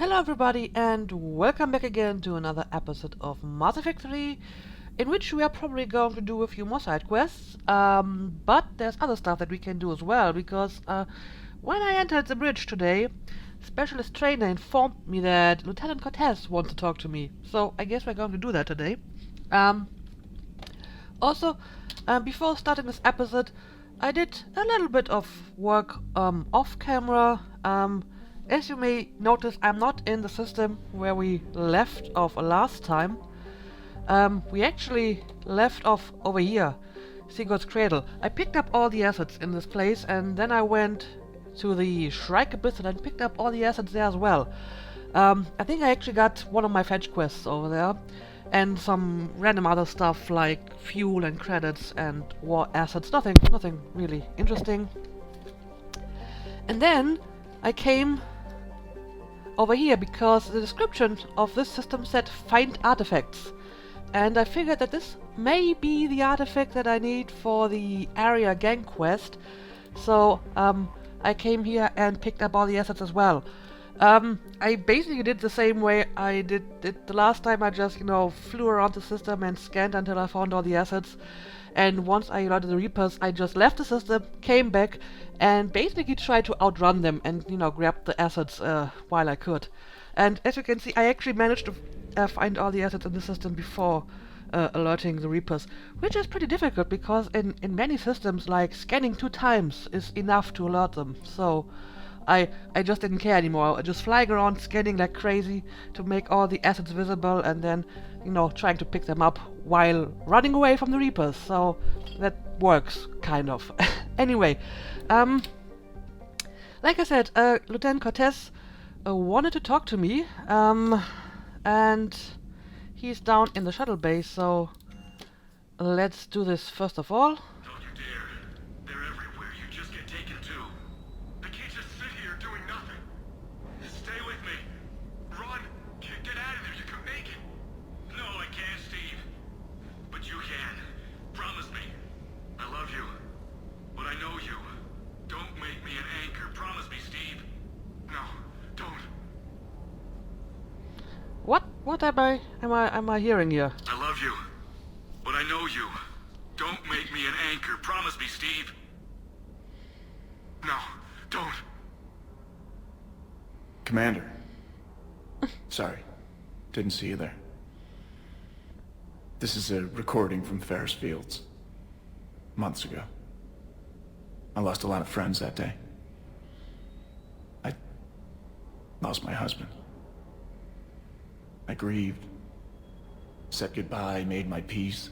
Hello everybody and welcome back again to another episode of Mass Effect 3, in which we are probably going to do a few more side quests, but there's other stuff that we can do as well, because when I entered the bridge today, Specialist Trainer informed me that Lieutenant Cortez wants to talk to me, so I guess we're going to do that today. Also, before starting this episode, I did a little bit of work off camera. As you may notice, I'm not in the system where we left off last time. We actually left off over here, Sigurd's Cradle. I picked up all the assets in this place, and then I went to the Shrike Abyss and picked up all the assets there as well. I think I actually got one of my fetch quests over there, and some random other stuff like fuel and credits and war assets. Nothing really interesting. And then I came over here because the description of this system said find artifacts, and I figured that this may be the artifact that I need for the area gang quest, so I came here and picked up all the assets as well. I basically did the same way I did it the last time. I just, flew around the system and scanned until I found all the assets. And once I alerted the Reapers, I just left the system, came back, and basically tried to outrun them and, grab the assets while I could. And as you can see, I actually managed to find all the assets in the system before alerting the Reapers, which is pretty difficult because in many systems, like scanning 2 times is enough to alert them. So I just didn't care anymore. I just flying around, scanning like crazy to make all the assets visible, and then, trying to pick them up while running away from the Reapers. So that works, kind of. Anyway, like I said, Lieutenant Cortez wanted to talk to me, and he's down in the shuttle bay, so let's do this first of all. Don't you dare. They're everywhere. You just get taken too. I can't just sit here doing nothing. Stay with me. Run. Get out of there. You can make it. No, I can't, Steve. But you can. Promise me. I love you. But I know you. Don't make me an anchor. Promise me, Steve. No, don't. What am I hearing here? I love you. But I know you. Don't make me an anchor. Promise me, Steve. No, don't. Commander. Sorry. Didn't see you there. This is a recording from Ferris Fields. Months ago. I lost a lot of friends that day. I lost my husband. I grieved. Said goodbye, made my peace.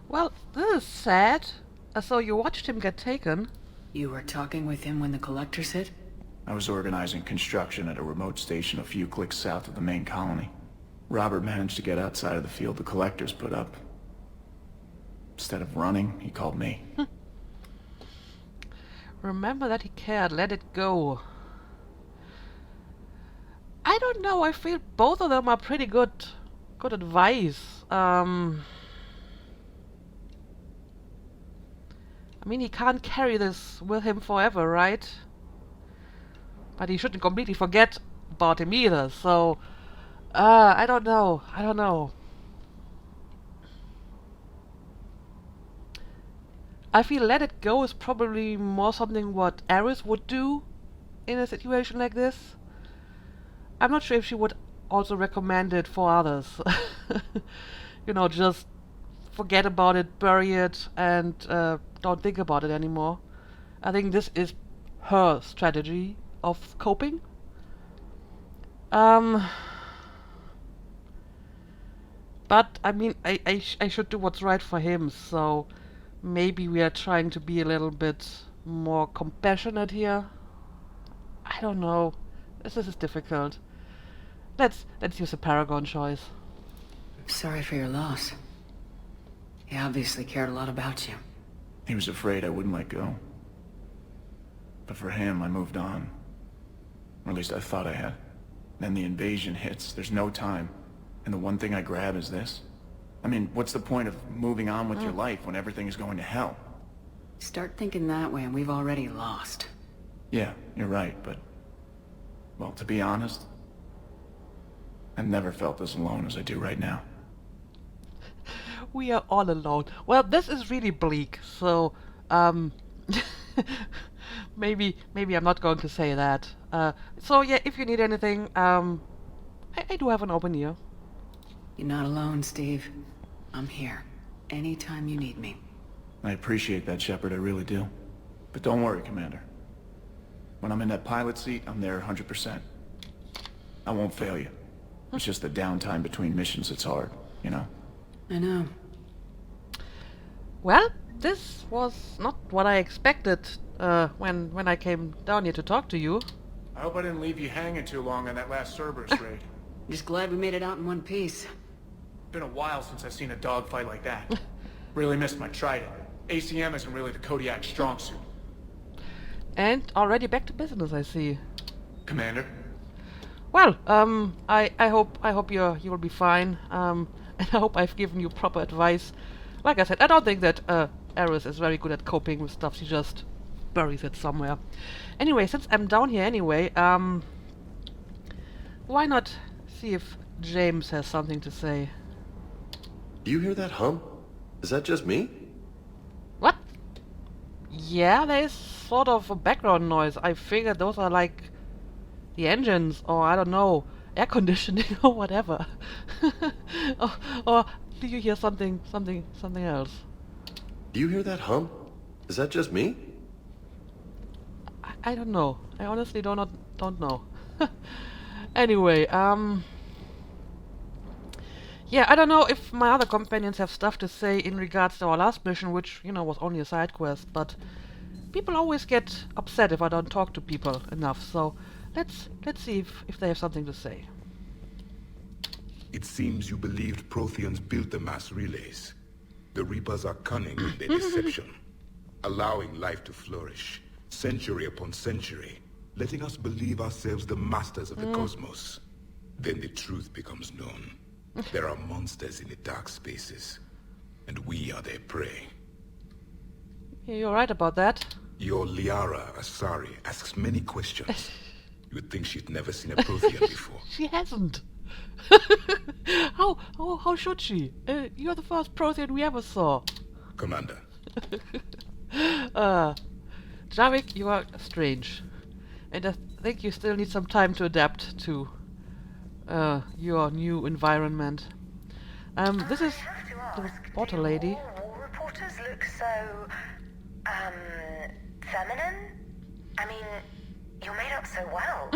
Well, this is sad. So you watched him get taken. You were talking with him when the collectors hit? I was organizing construction at a remote station a few clicks south of the main colony. Robert managed to get outside of the field the collectors put up. Instead of running, he called me. Remember that he cared. Let it go. I don't know. I feel both of them are pretty good advice. I mean, he can't carry this with him forever, right? But he shouldn't completely forget about him either. So, I don't know. I feel let it go is probably more something what Aris would do in a situation like this. I'm not sure if she would also recommend it for others. Just forget about it, bury it, and don't think about it anymore. I think this is her strategy of coping. But, I mean, I should do what's right for him, so maybe we are trying to be a little bit more compassionate here. I don't know. This is difficult. Let's use a Paragon choice. Sorry for your loss. He obviously cared a lot about you. He was afraid I wouldn't let go. But for him, I moved on. Or at least I thought I had. Then the invasion hits. There's no time. And the one thing I grab is this. I mean, what's the point of moving on with your life when everything is going to hell? Start thinking that way and we've already lost. Yeah, you're right, but... Well, to be honest, I've never felt as alone as I do right now. We are all alone. Well, this is really bleak, so, maybe I'm not going to say that. So yeah, if you need anything, I do have an open ear. You're not alone, Steve. I'm here. Anytime you need me. I appreciate that, Shepard, I really do. But don't worry, Commander. When I'm in that pilot seat, I'm there 100%. I won't fail you. It's just the downtime between missions that's hard, you know? I know. Well, this was not what I expected when I came down here to talk to you. I hope I didn't leave you hanging too long on that last Cerberus raid. Just glad we made it out in one piece. Been a while since I've seen a dogfight like that. Really missed my trident. ACM isn't really the Kodiak's strong suit. And already back to business, I see. Commander? Well, I hope you will be fine. And I hope I've given you proper advice. Like I said, I don't think that Eris is very good at coping with stuff. She just buries it somewhere. Anyway, since I'm down here anyway, why not see if James has something to say? Do you hear that hum? Is that just me? What? Yeah, there is sort of a background noise. I figured those are like the engines, or I don't know, air conditioning or whatever. or do you hear something else? Do you hear that hum? Is that just me? I don't know. I honestly don't know. Anyway, yeah, I don't know if my other companions have stuff to say in regards to our last mission, which, you know, was only a side quest, but people always get upset if I don't talk to people enough, so let's see if they have something to say. It seems you believed Protheans built the mass relays. The Reapers are cunning in their deception, allowing life to flourish, century upon century, letting us believe ourselves the masters of the cosmos. Then the truth becomes known. There are monsters in the dark spaces, and we are their prey. Yeah, you're right about that. Your Liara Asari asks many questions. You would think she'd never seen a Prothean before. She hasn't. How should she? You're the first Prothean we ever saw. Commander. Javik, you are strange. And I think you still need some time to adapt to your new environment. This is the water lady. War reporters look so, feminine? I mean, you're made up so well.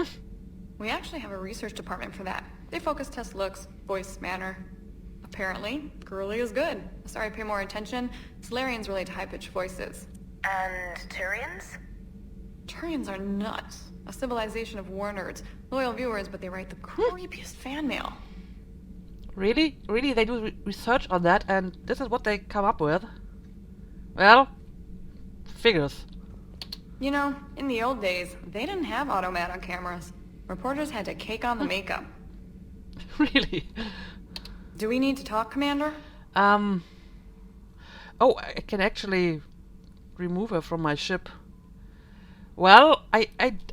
We actually have a research department for that. They focus test looks, voice, manner. Apparently, girly is good. Sorry, pay more attention. Solarians relate to high-pitched voices. And Turians? Turians are nuts. A civilization of war nerds. Loyal viewers, but they write the creepiest fan mail. Really? Really? They do research on that, and this is what they come up with? Well, figures. You know, in the old days, they didn't have automat on cameras. Reporters had to cake on the makeup. Really? Do we need to talk, Commander? Oh, I can actually remove her from my ship. Well, I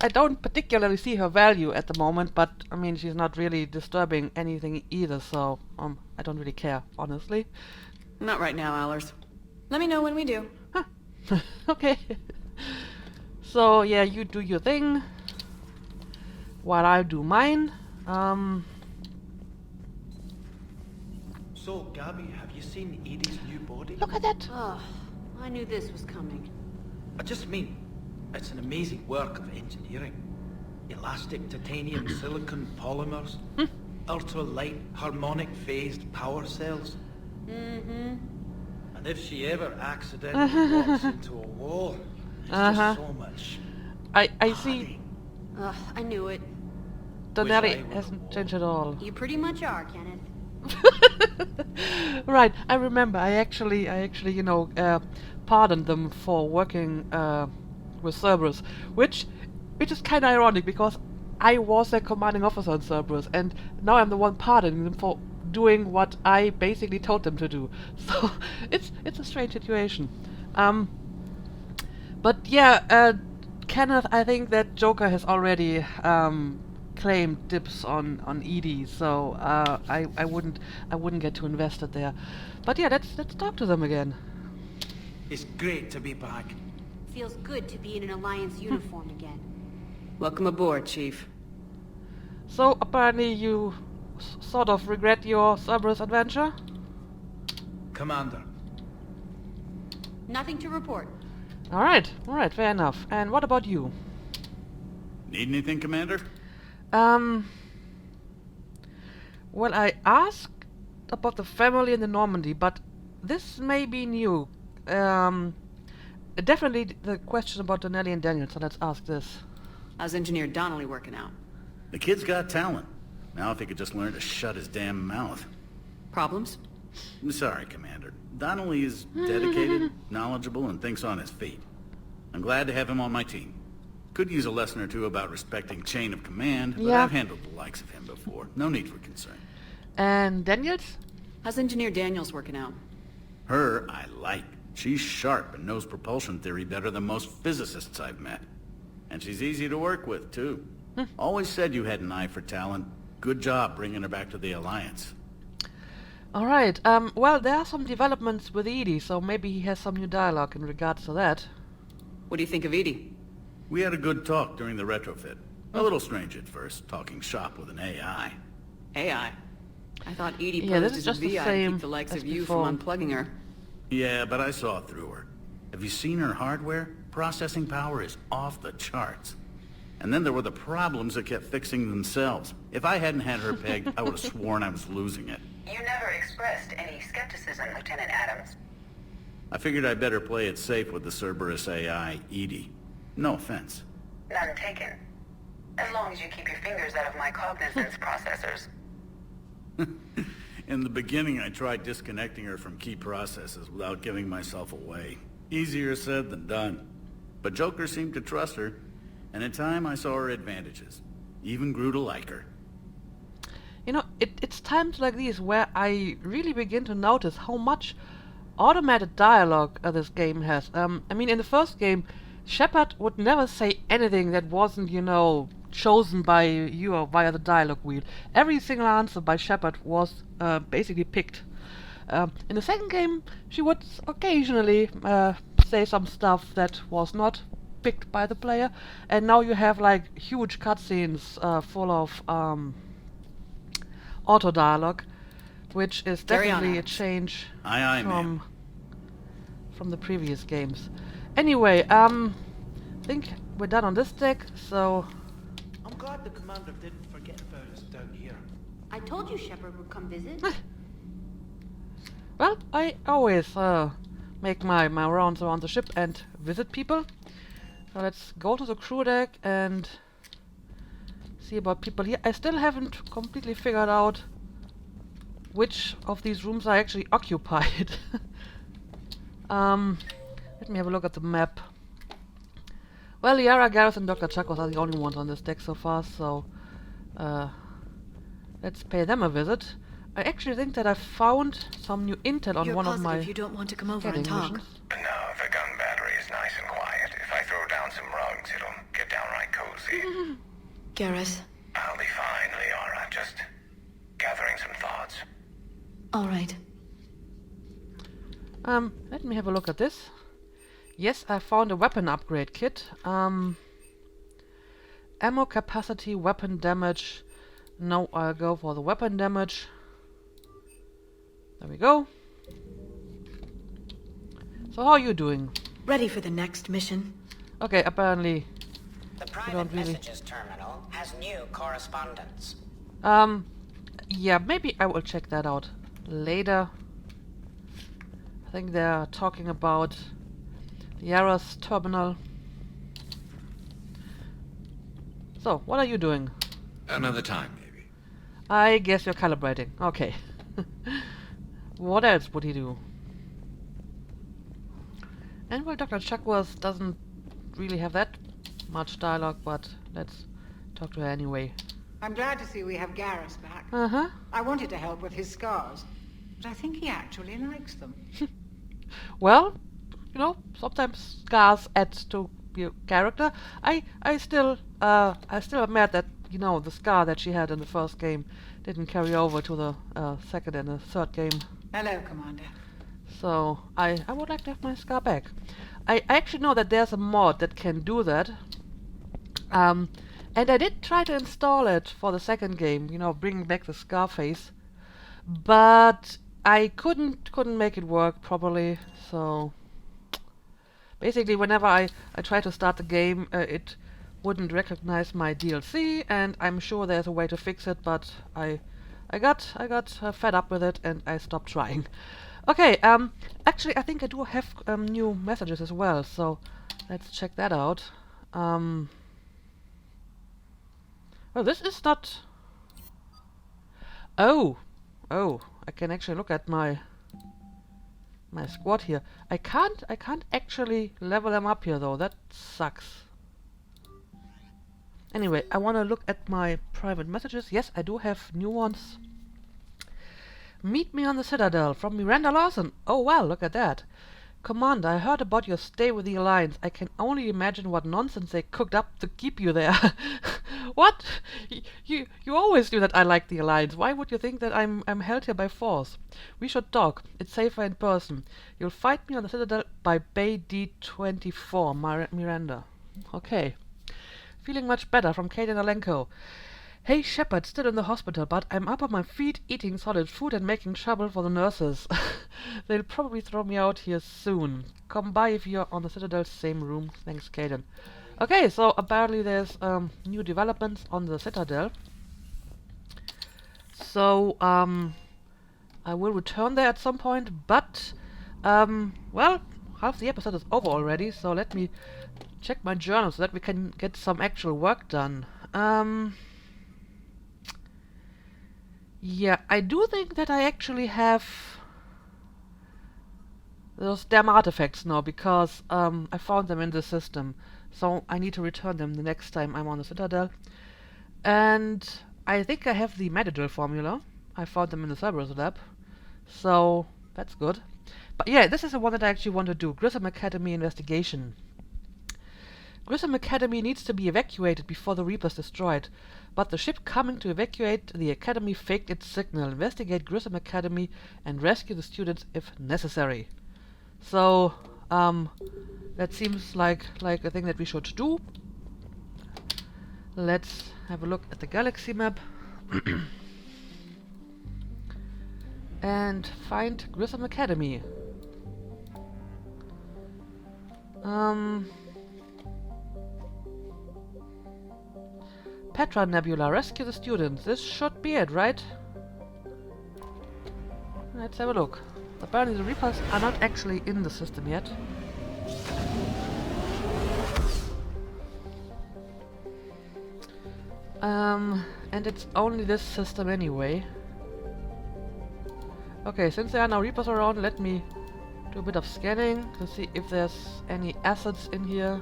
don't particularly see her value at the moment, but, I mean, she's not really disturbing anything either, so, I don't really care, honestly. Not right now, Allers. Let me know when we do. Huh. Okay. So, yeah, you do your thing, while I do mine. So, Gabby, have you seen Edie's new body? Look at that! Oh, I knew this was coming. I just mean, it's an amazing work of engineering. Elastic titanium silicon polymers, ultra-light harmonic phased power cells. Mm-hmm. And if she ever accidentally walks into a wall, it's just so much I see Ugh, I knew it. Donnelly hasn't changed at all. You pretty much are, Kenneth. Right, I remember. I actually, you know, pardoned them for working with Cerberus, which is kind of ironic because I was their commanding officer on Cerberus, and now I'm the one pardoning them for doing what I basically told them to do. So it's a strange situation. But yeah, Kenneth, I think that Joker has already claimed dibs on Edie, so I wouldn't get too invested there. But yeah, let's talk to them again. It's great to be back. Feels good to be in an Alliance uniform again. Welcome aboard, Chief. So apparently you sort of regret your Cerberus adventure? Commander. Nothing to report. Alright, fair enough. And what about you? Need anything, Commander? Well, I asked about the family in the Normandy, but this may be new. Definitely the question about Donnelly and Daniel, so let's ask this. How's Engineer Donnelly working out? The kid's got talent. Now if he could just learn to shut his damn mouth. Problems? I'm sorry, Commander. Donnelly is dedicated, knowledgeable, and thinks on his feet. I'm glad to have him on my team. Could use a lesson or two about respecting chain of command, but Yeah. I've handled the likes of him before. No need for concern. And Daniels? How's Engineer Daniels working out? Her, I like. She's sharp and knows propulsion theory better than most physicists I've met. And she's easy to work with, too. Always said you had an eye for talent. Good job bringing her back to the Alliance. Alright, well, there are some developments with Edie, so maybe he has some new dialogue in regards to that. What do you think of Edie? We had a good talk during the retrofit. A little strange at first, talking shop with an AI. AI? I thought Edie Yeah, this posed is as a just the VI to same keep the likes as of you before. from unplugging her. Yeah, but I saw through her. Have you seen her hardware? Processing power is off the charts. And then there were the problems that kept fixing themselves. If I hadn't had her pegged, I would have sworn I was losing it. You never expressed any skepticism, Lieutenant Adams. I figured I'd better play it safe with the Cerberus AI, Edie. No offense. None taken. As long as you keep your fingers out of my cognizance processors. In the beginning, I tried disconnecting her from key processes without giving myself away. Easier said than done. But Joker seemed to trust her, and in time I saw her advantages. Even grew to like her. You know, it's times like these where I really begin to notice how much automated dialogue this game has. I mean, in the first game, Shepard would never say anything that wasn't, you know, chosen by you or via the dialogue wheel. Every single answer by Shepard was basically picked. In the second game, she would occasionally say some stuff that was not picked by the player, and now you have like huge cutscenes full of auto dialogue, which is Carry on, definitely a Alex. change Aye, ma'am. from the previous games. Anyway, I think we're done on this deck, so I'm glad the commander didn't forget about us down here. I told you Shepard would come visit. well, I always make my rounds around the ship and visit people. So let's go to the crew deck and see about people here. I still haven't completely figured out which of these rooms are actually occupied. Let me have a look at the map. Well, Liara, Gareth and Dr. Chakos are the only ones on this deck so far, so let's pay them a visit. I actually think that I found some new intel on one of my you don't want to come over scanning and talk? missions. No, the gun battery is nice and quiet. If I throw down some rugs, it'll get downright cozy. Gareth? I'll be fine, Liara. Just gathering some thoughts. All right. Let me have a look at this. Yes, I found a weapon upgrade kit. Ammo capacity, weapon damage. No, I'll go for the weapon damage. There we go. So how are you doing? Ready for the next mission? Okay, apparently The don't private really- messages terminal has new correspondence. yeah, maybe I will check that out later. I think they're talking about Yara's terminal. So, what are you doing? Another time, maybe. I guess you're calibrating. Okay. What else would he do? And well, Dr. Chuckworth doesn't really have that much dialogue, but let's talk to her anyway. I'm glad to see we have Garrus back. Uh-huh. I wanted to help with his scars, but I think he actually likes them. Well, you know, sometimes scars add to character, I still am mad that, you know, the scar that she had in the first game didn't carry over to the second and the third game. Hello, Commander. So I would like to have my scar back. I actually know that there's a mod that can do that. And I did try to install it for the second game, you know, bringing back the scar face, but I couldn't make it work properly. So basically, whenever I try to start the game, it wouldn't recognize my DLC, and I'm sure there's a way to fix it, but I got fed up with it and I stopped trying. Okay, actually I think I do have new messages as well, so let's check that out. Well, this is not... Oh, I can actually look at my squad here. I can't actually level them up here though. That sucks. Anyway, I want to look at my private messages. Yes, I do have new ones. Meet me on the Citadel from Miranda Lawson. Oh well, look at that. Commander, I heard about your stay with the Alliance. I can only imagine what nonsense they cooked up to keep you there. What? You always knew that I like the Alliance. Why would you think that I'm held here by force? We should talk. It's safer in person. You'll fight me on the Citadel by Bay D24, Miranda. Okay. Feeling much better from Kate and Alenko. Hey, Shepard, still in the hospital, but I'm up on my feet, eating solid food and making trouble for the nurses. They'll probably throw me out here soon. Come by if you're on the Citadel's same room. Thanks, Kaden. Okay, so apparently there's new developments on the Citadel. So, I will return there at some point, but, well, half the episode is over already, so let me check my journal so that we can get some actual work done. Yeah, I do think that I actually have those damn artifacts now, because I found them in the system. So I need to return them the next time I'm on the Citadel. And I think I have the Medidrill formula. I found them in the Cerberus lab. So that's good. But yeah, this is the one that I actually want to do. Grissom Academy investigation. Grissom Academy needs to be evacuated before the Reaper's destroyed. But the ship coming to evacuate the Academy faked its signal. Investigate Grissom Academy and rescue the students if necessary. So, that seems like a thing that we should do. Let's have a look at the galaxy map. And find Grissom Academy. Petra Nebula, rescue the students. This should be it, right? Let's have a look. Apparently the Reapers are not actually in the system yet. And it's only this system anyway. Okay, since there are no Reapers around, let me do a bit of scanning to see if there's any assets in here.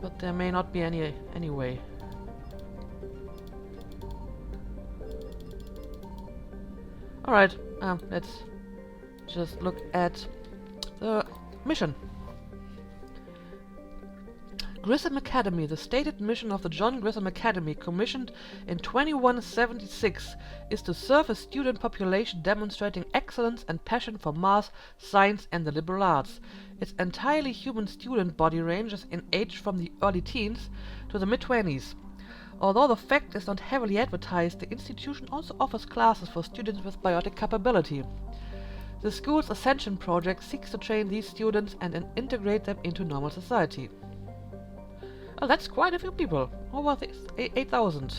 But there may not be any anyway. Alright, let's just look at the mission. Grissom Academy. The stated mission of the John Grissom Academy, commissioned in 2176, is to serve a student population demonstrating excellence and passion for math, science and the liberal arts. Its entirely human student body ranges in age from the early teens to the mid-20s. Although the fact is not heavily advertised, the institution also offers classes for students with biotic capability. The school's Ascension project seeks to train these students and integrate them into normal society. Oh, that's quite a few people. Over 8,000.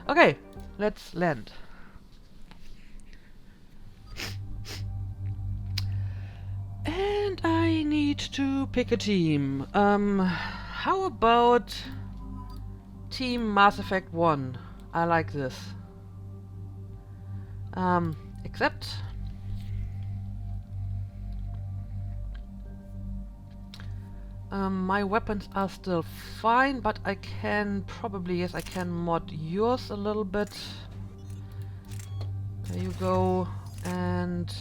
Okay, let's land. And I need to pick a team. How about Team Mass Effect 1? I like this. Except my weapons are still fine, but I can probably, yes, I can mod yours a little bit. There you go. And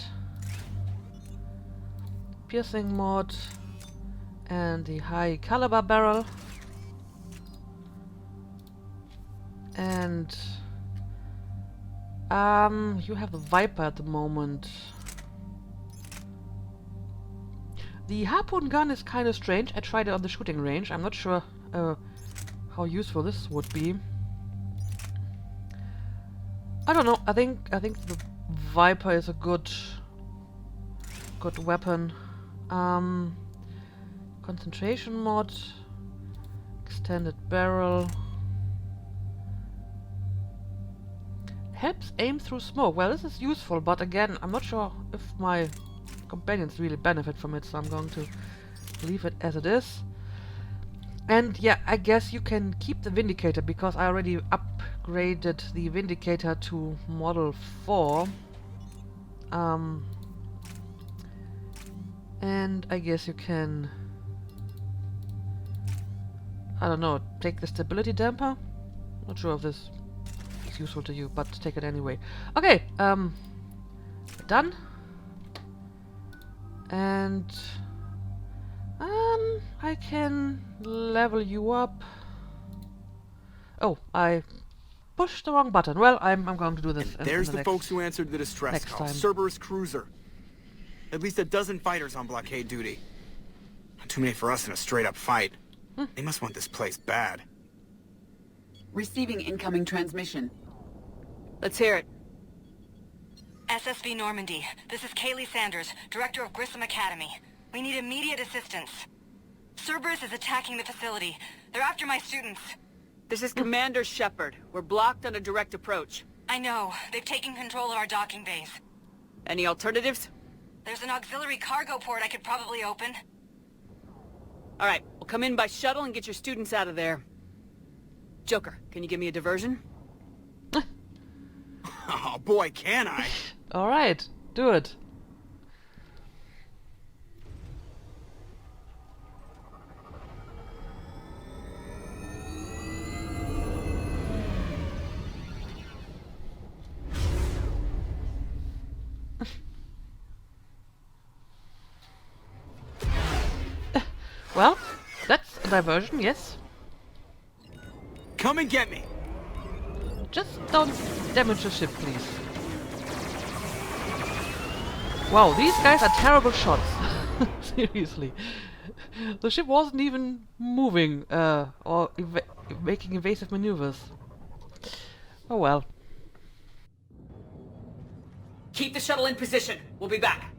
piercing mod. And the high caliber barrel. And you have the Viper at the moment. The harpoon gun is kind of strange. I tried it on the shooting range. I'm not sure how useful this would be. I don't know. I think the Viper is a good weapon. Concentration mod, extended barrel. Helps aim through smoke. Well, this is useful, but again, I'm not sure if my companions really benefit from it, so I'm going to leave it as it is. And yeah, I guess you can keep the Vindicator because I already upgraded the Vindicator to Model 4. And I guess you can, I don't know, take the stability damper? Not sure if this is useful to you, but take it anyway. Okay, done. And I can level you up. Oh, I pushed the wrong button. Well, I'm going to do this. And there's the folks who answered the distress call. Cerberus cruiser. At least a dozen fighters on blockade duty. Not too many for us in a straight-up fight. They must want this place bad. Receiving incoming transmission. Let's hear it. SSV Normandy. This is Kaylee Sanders, director of Grissom Academy. We need immediate assistance. Cerberus is attacking the facility. They're after my students. This is Commander Shepard. We're blocked on a direct approach. I know. They've taken control of our docking bays. Any alternatives? There's an auxiliary cargo port I could probably open. All right, we'll come in by shuttle and get your students out of there. Joker, can you give me a diversion? Oh boy, can I! All right, do it. Well, that's a diversion, yes. Come and get me! Just don't damage the ship, please. Wow, these guys are terrible shots. Seriously. The ship wasn't even moving, or making evasive maneuvers. Oh well. Keep the shuttle in position. We'll be back.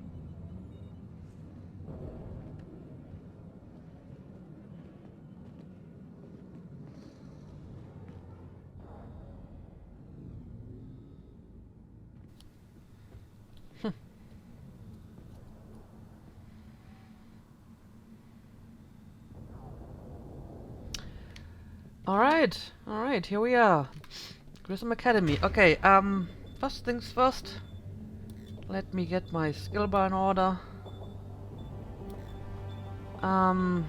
Alright, here we are. Grissom Academy. Okay, first things first. Let me get my skill bar in order. I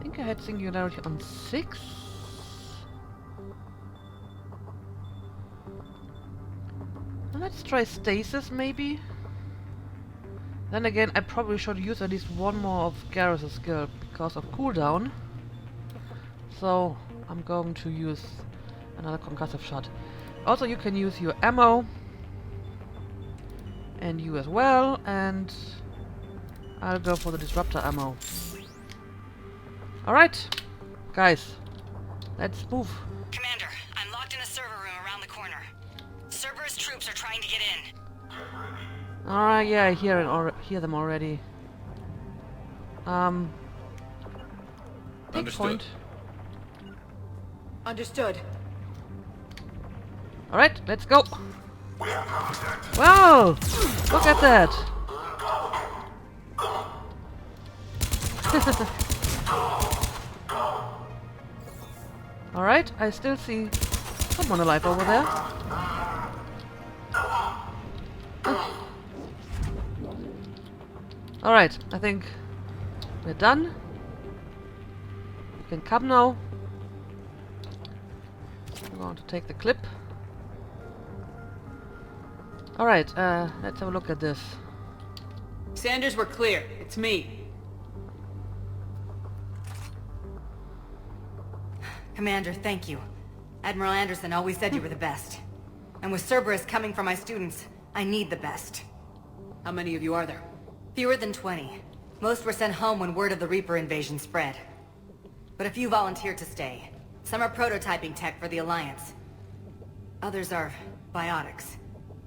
think I had singularity on 6. Let's try stasis, maybe. Then again, I probably should use at least one more of Garrus' skill because of cooldown. So I'm going to use another concussive shot. Also, you can use your ammo, and you as well, and I'll go for the disruptor ammo. Alright, guys, let's move. Commander, I'm locked in a server room around the corner. Cerberus troops are trying to get in. Alright, yeah, I hear them already. Take point. Understood. Alright, let's go. Wow! Look at that! Alright, I still see someone alive over there. Alright, I think we're done. You can come now. I'm going to take the clip. Alright, let's have a look at this. Sanders, we're clear. It's me. Commander, thank you. Admiral Anderson always said you were the best. And with Cerberus coming for my students, I need the best. How many of you are there? Fewer than 20. Most were sent home when word of the Reaper invasion spread. But a few volunteered to stay. Some are prototyping tech for the Alliance. Others are biotics.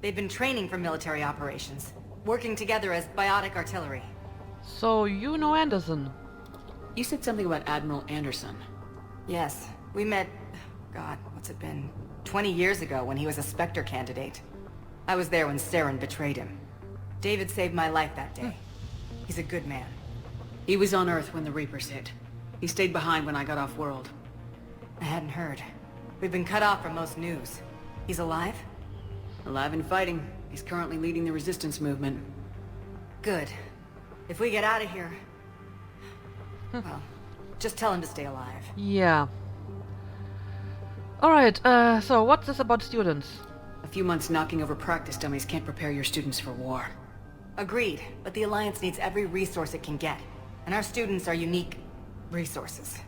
They've been training for military operations, working together as biotic artillery. So you know Anderson? You said something about Admiral Anderson. Yes, we met... God, what's it been? 20 years ago when he was a Spectre candidate. I was there when Saren betrayed him. David saved my life that day. He's a good man. He was on Earth when the Reapers hit. He stayed behind when I got off-world. I hadn't heard. We've been cut off from most news. He's alive? Alive and fighting. He's currently leading the resistance movement. Good. If we get out of here... well, just tell him to stay alive. Yeah. Alright, so what's this about students? A few months knocking over practice dummies can't prepare your students for war. Agreed, but the Alliance needs every resource it can get. And our students are unique resources.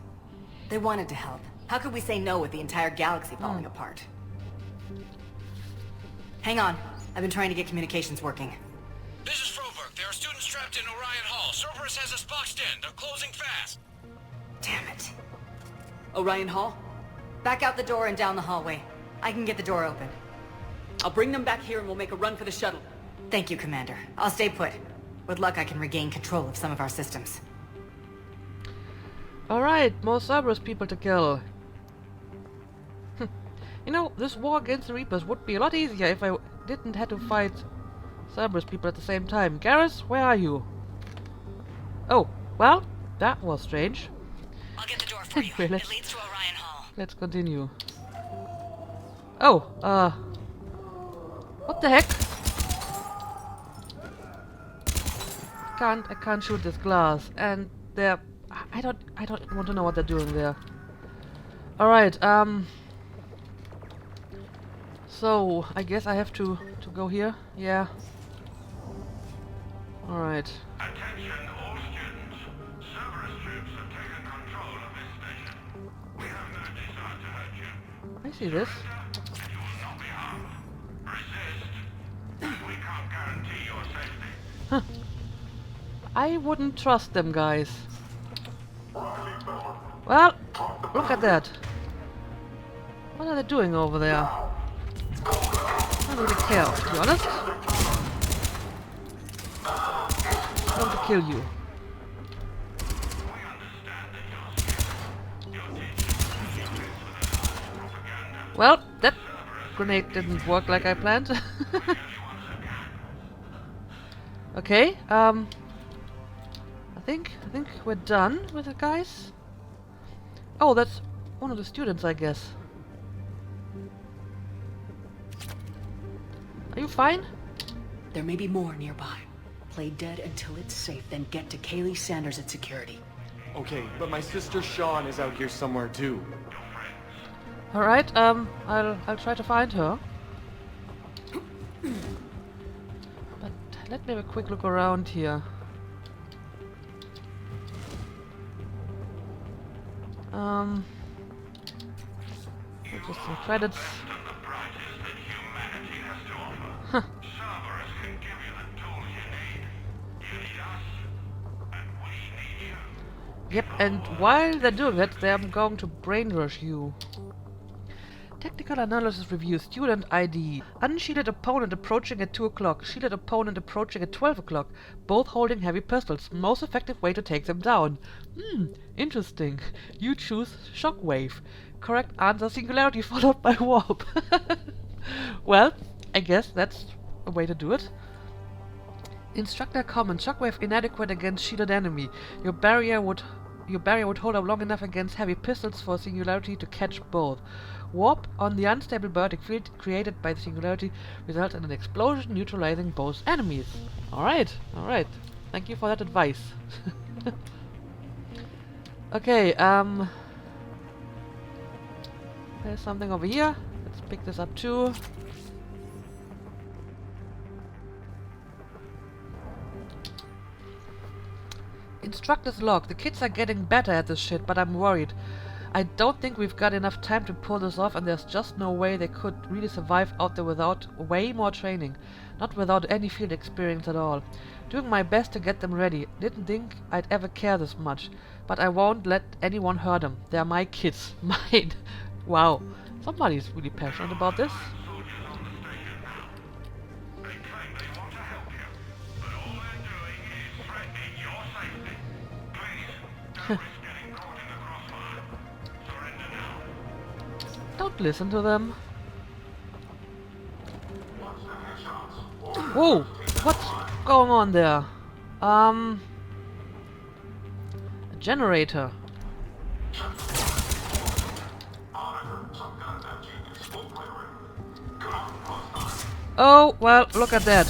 They wanted to help. How could we say no with the entire galaxy falling apart? Hang on. I've been trying to get communications working. This is Froberg. There are students trapped in Orion Hall. Cerberus has us boxed in. They're closing fast. Damn it. Orion Hall? Back out the door and down the hallway. I can get the door open. I'll bring them back here and we'll make a run for the shuttle. Thank you, Commander. I'll stay put. With luck, I can regain control of some of our systems. Alright, more Cerberus people to kill. You know, this war against the Reapers would be a lot easier if I didn't have to fight Cerberus people at the same time. Garrus, where are you? Oh, well, that was strange. I'll get the door for you. Really? It leads to Orion Hall. Let's continue. Oh, what the heck? I can't shoot this glass, and they're... I don't want to know what they're doing there. Alright, so, I guess I have to go here? Yeah. Alright. Attention all students. Cerberus troops have taken control of this station. We have no desire to hurt you. I see this. And you will not be harmed. Resist, and we can't guarantee your safety. Huh. I wouldn't trust them, guys. Well, look at that. What are they doing over there? I don't really care, to be honest. I want to kill you. Well, that grenade didn't work like I planned. Okay, I think we're done with the guys. Oh, that's one of the students, I guess. Are you fine? There may be more nearby. Play dead until it's safe, then get to Kaylee Sanders at security. Okay, but my sister Sean is out here somewhere too. Alright, I'll try to find her. But let me have a quick look around here. Just some credits. Huh. Yep, and while they're doing that, they're going to brainwash you. Technical analysis review, student ID. Unshielded opponent approaching at 2 o'clock. Shielded opponent approaching at 12 o'clock. Both holding heavy pistols. Most effective way to take them down. Interesting. You choose Shockwave. Correct answer, Singularity followed by Warp. Well, I guess that's a way to do it. Instructor comment. Shockwave inadequate against shielded enemy. Your barrier would hold up long enough against heavy pistols for Singularity to catch both. Warp on the unstable vertic field created by the Singularity results in an explosion neutralizing both enemies. Alright, alright. Thank you for that advice. Okay, there's something over here. Let's pick this up too. Instructor's log. The kids are getting better at this shit, but I'm worried. I don't think we've got enough time to pull this off, and there's just no way they could really survive out there without way more training. Not without any field experience at all. Doing my best to get them ready. Didn't think I'd ever care this much. But I won't let anyone hurt them. They're my kids. Mine. Wow. Somebody's really passionate about this. Don't listen to them. Whoa! What's going on there? A generator. Oh, well, look at that.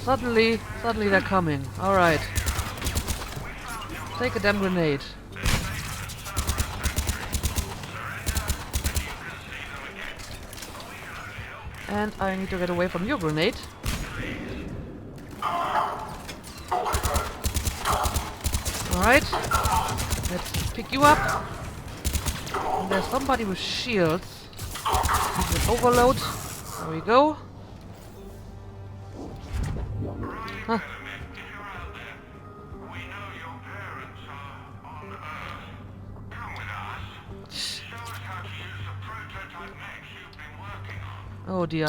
Suddenly they're coming. Alright. Take a damn grenade. And I need to get away from your grenade. Alright. Let's pick you up. And there's somebody with shields. With an overload. There we go. Huh. Oh dear.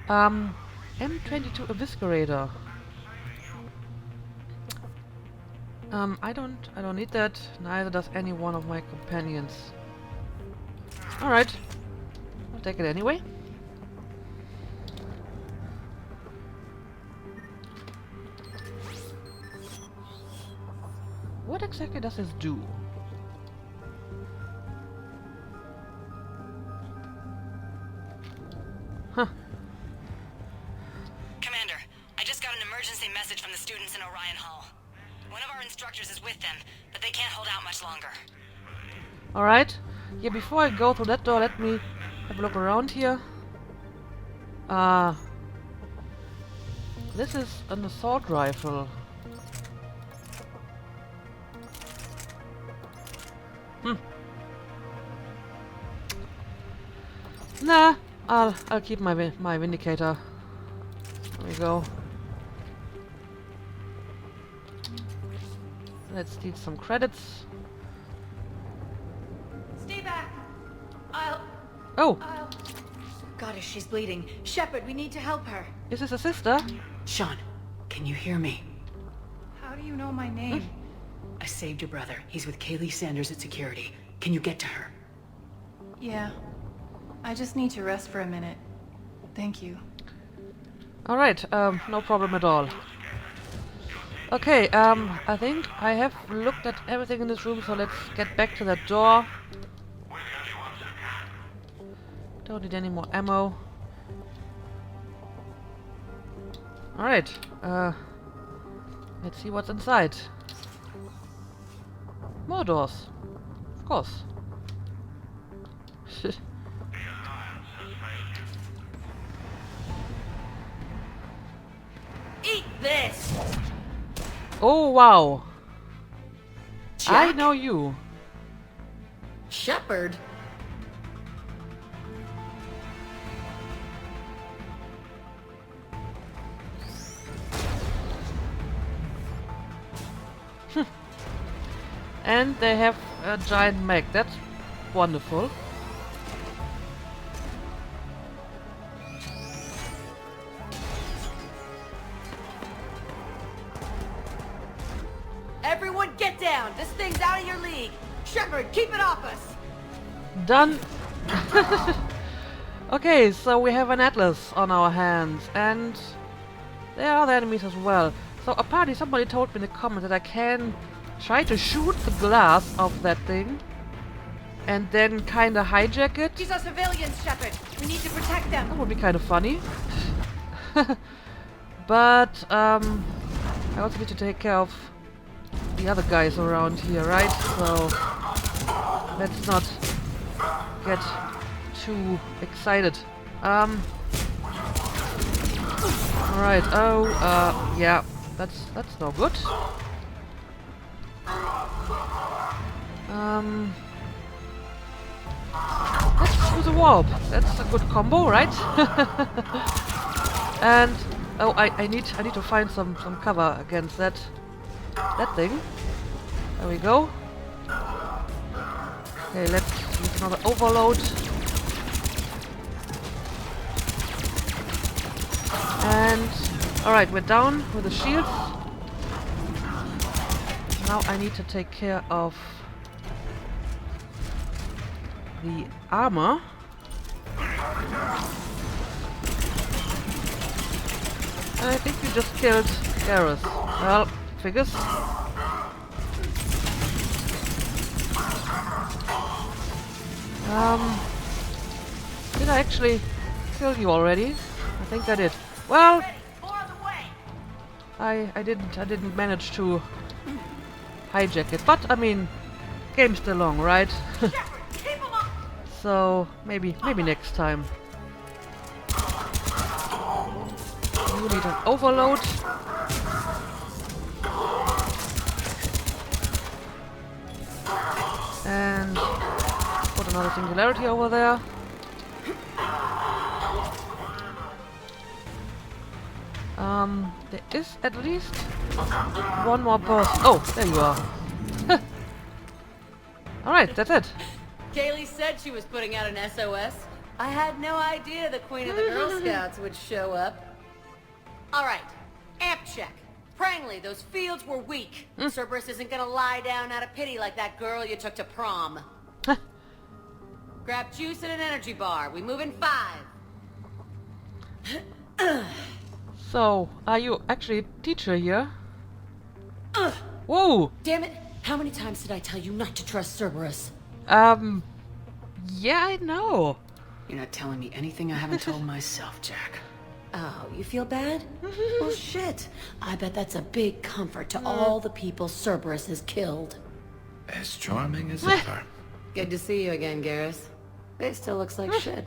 M22 Eviscerator. I don't need that. Neither does any one of my companions. Alright. I'll take it anyway. What exactly does this do? Huh. Commander, I just got an emergency message from the students in Orion Hall. One of our instructors is with them, but they can't hold out much longer. Alright. Yeah, before I go through that door, let me have a look around here. This is an assault rifle. Nah, I'll keep my Vindicator. There we go. Let's steal some credits. Stay back. Oh! Goddess, she's bleeding. Shepard, we need to help her. Is this a sister? Sean, can you hear me? How do you know my name? I saved your brother. He's with Kaylee Sanders at security. Can you get to her? Yeah. I just need to rest for a minute. Thank you. Alright, no problem at all. Okay, I think I have looked at everything in this room, so let's get back to that door. Don't need any more ammo. Alright, let's see what's inside. More doors. Of course. Eat this! Oh, wow. Jack? I know you. Shepard? And they have a giant mech. That's wonderful. Everyone get down! This thing's out of your league! Shepard, keep it off us! Done. Okay, so we have an Atlas on our hands, and there are other enemies as well. So apparently somebody told me in the comments that I can try to shoot the glass of that thing and then kinda hijack it. These are civilians, Shepard! We need to protect them! That would be kind of funny. But I also need to take care of the other guys around here, right? So let's not get too excited. Alright, yeah, that's no good. Let's use a warp. That's a good combo, right? And oh, I need to find some cover against that thing. There we go. Okay, let's use another overload. And alright, we're down with the shields. Now I need to take care of the armor. And I think you just killed Garrus. Well, figures. Did I actually kill you already? I think I did. Well, I didn't manage to hijack it, but I mean, game's still long, right? So maybe next time. You need an overload. And put another singularity over there. There is at least one more person. Oh, there you are. Alright, that's it. Kaylee said she was putting out an SOS. I had no idea the Queen of the Girl Scouts would show up. Alright, amp check. Prangley, those fields were weak. Cerberus isn't gonna lie down out of pity like that girl you took to prom. Grab juice and an energy bar. We move in 5. So, are you actually a teacher here? Whoa! Damn it! How many times did I tell you not to trust Cerberus? Yeah, I know. You're not telling me anything I haven't told myself, Jack. Oh, you feel bad? Well, shit. I bet that's a big comfort to all the people Cerberus has killed. As charming as ever. Good to see you again, Garrus. It still looks like shit.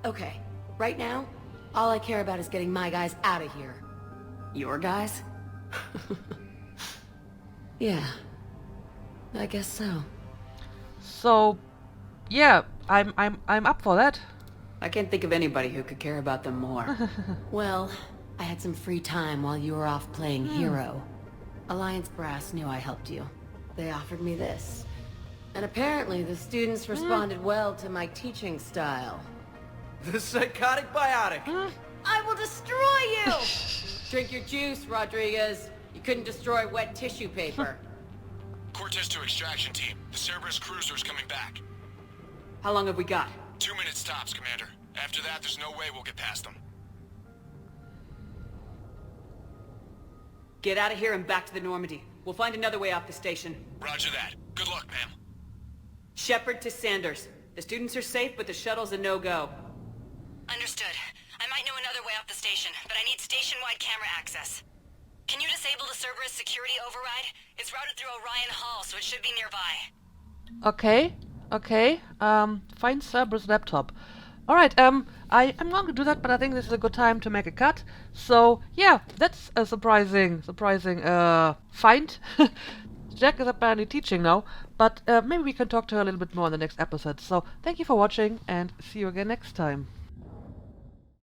Okay, right now, all I care about is getting my guys out of here. Your guys? Yeah. I guess so. So, yeah, I'm up for that. I can't think of anybody who could care about them more. Well, I had some free time while you were off playing hero. Alliance Brass knew I helped you. They offered me this. And apparently the students responded well to my teaching style. The psychotic biotic. I will destroy you! Drink your juice, Rodriguez. You couldn't destroy wet tissue paper. Cortez to extraction team. The Cerberus cruiser's coming back. How long have we got? 2 minutes tops, Commander. After that, there's no way we'll get past them. Get out of here and back to the Normandy. We'll find another way off the station. Roger that. Good luck, ma'am. Shepard to Sanders. The students are safe, but the shuttle's a no-go. Understood. I might know another way off the station, but I need station-wide camera access. Can you disable the Cerberus security override? It's routed through Orion Hall, so it should be nearby. Okay. Find Cerberus laptop. Alright, I'm going to do that, but I think this is a good time to make a cut. So, yeah, that's a surprising find. Jack is apparently teaching now, but maybe we can talk to her a little bit more in the next episode. So, thank you for watching, and see you again next time.